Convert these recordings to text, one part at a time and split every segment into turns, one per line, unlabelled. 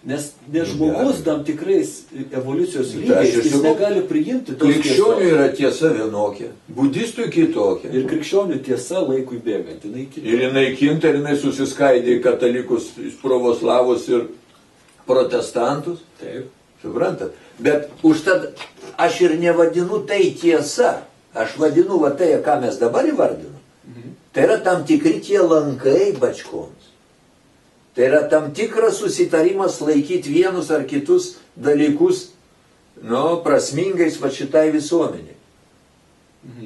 Nes žmogus tam tikrais evoliucijos lygiais jis negali priimti tos tiesos.
Krikščionių yra tiesa vienokia, budistų kitokia.
Ir krikščionių tiesa laikui bėgant, jinai kinta.
Ir jinai kinta, ir jinai susiskaidė į katalikus, pravoslavus ir protestantus.
Taip.
Suprantat? Bet užtat aš ir nevadinu tai tiesa. Aš vadinu va tai, ką mes dabar įvardinu. Tai yra tam tikri tie lankai bačkoms. Tai yra tam tikras susitarimas laikyti vienus ar kitus dalykus, prasmingais va šitai visuomeniai.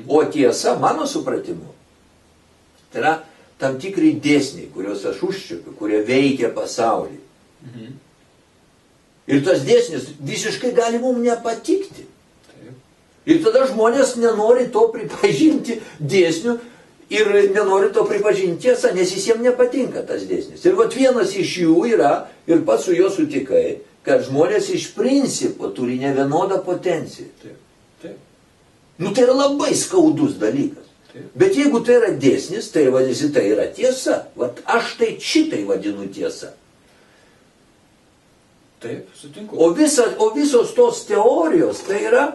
O tiesa, mano supratimu, tai yra tam tikri dėsniai, kuriuos aš užčiupiu, kurie veikia pasaulį. Ir tas dėsnis visiškai gali mums nepatikti. Ir tada žmonės nenori to pripažinti dėsnių ir nenori to pripažinti tiesą, nes jis jiems nepatinka tas dėsnis. Ir vat vienas iš jų yra, ir pats su juo sutikai, kad žmonės iš principo turi nevienodą potenciją.
Taip.
Tai yra labai skaudus dalykas.
Taip.
Bet jeigu tai yra dėsnis, tai vadinasi, tai yra tiesa. Vat aš tai šitai vadinu tiesa.
Taip, sutinku.
O visos tos teorijos, tai yra,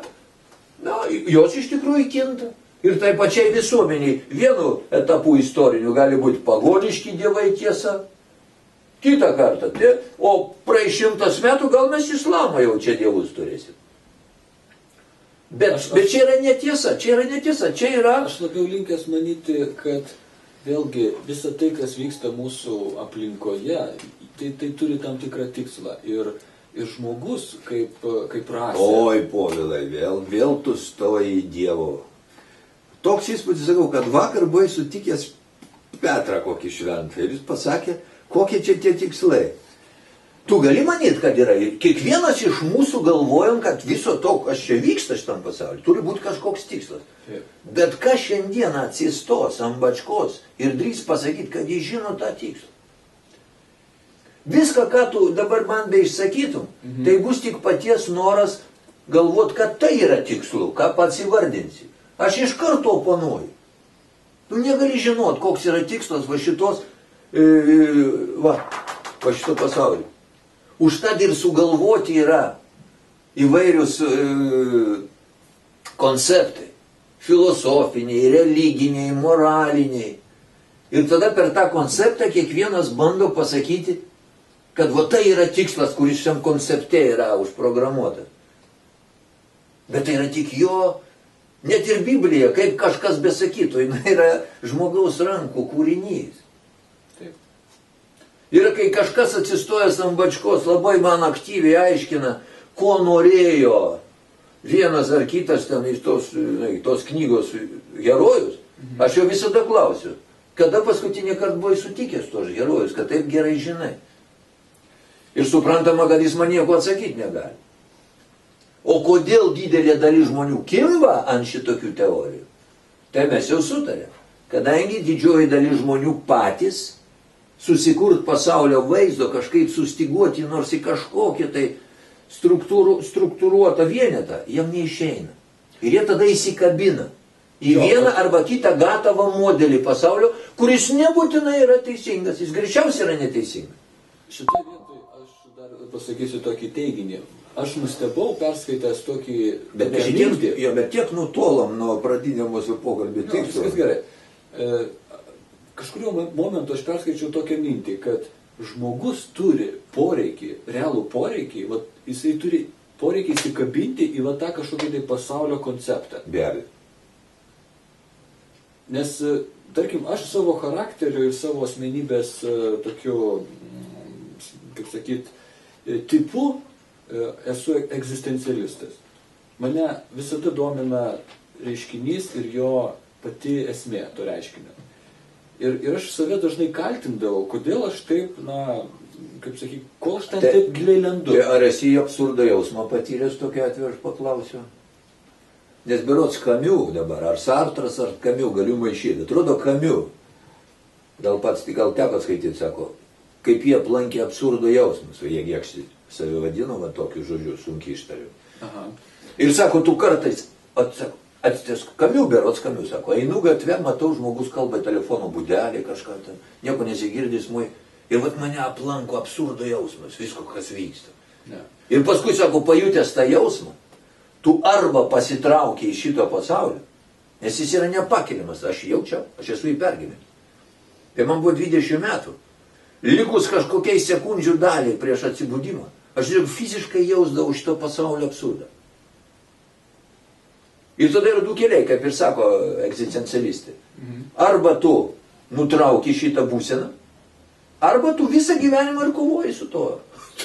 jos iš tikrųjų kinta. Ir tai pačiai visuomeniai vienu etapu istoriniu gali būti pagoniški dievai tiesa. Kitą kartą. O praeis 100 metų gal mes islamą jau čia dievus turėsim. Bet čia yra netiesa. Čia yra...
Aš labiau linkęs manyti, kad vėlgi visa tai, kas vyksta mūsų aplinkoje, tai turi tam tikrą tikslą. Ir žmogus kaip rasė.
Oi, Povilai, vėl tu stoji į Dievo. Toks įspūdis, sakau, kad vakar buvai sutikęs Petrą kokį šventą. Ir jis pasakė, kokie čia tie tikslai. Tu gali manyti, kad yra. Kiekvienas iš mūsų galvojam, kad viso to, kas čia vyksta šitam pasauliu, turi būti kažkoks tikslas. Bet kas šiandieną atsistos ant bačkos ir drįs pasakyti, kad jis žino tą tikslą. Viską, ką tu dabar man beišsakytum, tai bus tik paties noras galvot, kad tai yra tikslu, ką pats įvardinsi. Aš iš karto oponuoju. Tu negali žinot, koks yra tikslas va šitos, va šito pasaulio. Užtat ir sugalvoti yra įvairius konceptai. Filosofiniai, religiniai, moraliniai. Ir tada per tą konceptą kiekvienas bando pasakyti, kad va tai yra tikslas, kuris šiam koncepte yra užprogramuotas. Bet tai yra tik jo, net ir Biblija, kaip kažkas besakytų, jinai yra žmogaus rankų kūrinys.
Taip.
Ir kai kažkas atsistojęs ant bačkos labai man aktyviai aiškina, ko norėjo vienas ar kitas ten iš tos knygos herojus, aš jo visada klausiu, kada paskutinį kartą buvai sutikęs tos herojus, kad taip gerai žinai. Ir suprantama, kad jis man nieko atsakyti negali. O kodėl didelė dalis žmonių kimba ant šitokių teorijų? Tai mes jau sutarėm. Kadangi didžioji dalis žmonių patys susikurt pasaulio vaizdo, kažkaip sustiguoti nors į kažkokią tai struktūruotą vienetą, jam neišeina. Ir jie tada įsikabina į vieną arba kitą gatavą modelį pasaulio, kuris nebūtinai yra teisingas, jis greičiausiai yra neteisingas.
Šitoje vietoje aš dar pasakysiu tokį teiginį. Aš nustebau perskaitęs tokį...
Bet tiek nutolom nuo pradinio mūsų pokalbį tikslo.
Viskas gerai. Kažkurio momentu aš perskaičiau tokią mintį, kad žmogus turi poreikį, realų poreikį, jisai turi poreikį įsikabinti į tą kažkokį tai pasaulio konceptą.
Be abejo.
Nes, tarkim, aš savo charakteriu ir savo asmenybės tokiu, kaip sakyt, tipu esu egzistencialistas. Mane visada domina reiškinys ir jo pati esmė to reiškinio. Ir aš save dažnai kaltindavau, kodėl aš taip, kaip sakyt, ko aš ten taip giliai lendu.
Tai ar esi absurdo jausmą patyręs tokiu atveju, aš paklausiu? Nes berods Camus dabar, ar Sartras, ar Camus, galiu maišyti. Atrodo Camus, gal teko skaityti, sako, kaip jie aplankė absurdo jausmus, o jie giekšti save vadino, tokiu žodžiu, sunkiai ištariu. Ir sako, tu kartais, Camus berods, Camus sako, einu gatvę, matau, žmogus kalba telefono būdelį kažką ten, nieko nesigirdys, Ir vat mane aplanko absurdo jausmas, visko, kas vyksta.
Ne.
Ir paskui, sako, pajutęs tą jausmą, tu arba pasitraukia iš šito pasaulio, nes jis yra nepakeliamas, aš jaučiau, aš esu jį pergyvenęs. Tai man buvo 20 metų. Likus kažkokiai sekundžių daliai prieš atsibudimą, aš fiziškai jausdavau šito pasaulio absurdą. Ir tada yra du keliai, kaip ir sako egzistencialistai. Arba tu nutrauki šitą būseną, arba tu visą gyvenimą ir kovoji su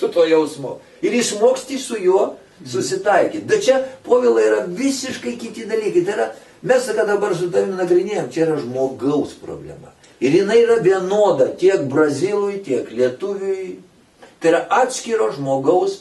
to jausmu. Ir išmoksti su juo susitaikyti. Bet čia, Povilai, yra visiškai kiti dalykai. Tai yra, mes, kad dabar su tavimi nagrinėjom, čia yra žmogaus problema. Ir jinai yra vienoda tiek brazilui, tiek lietuviui. Tai yra atskiro žmogaus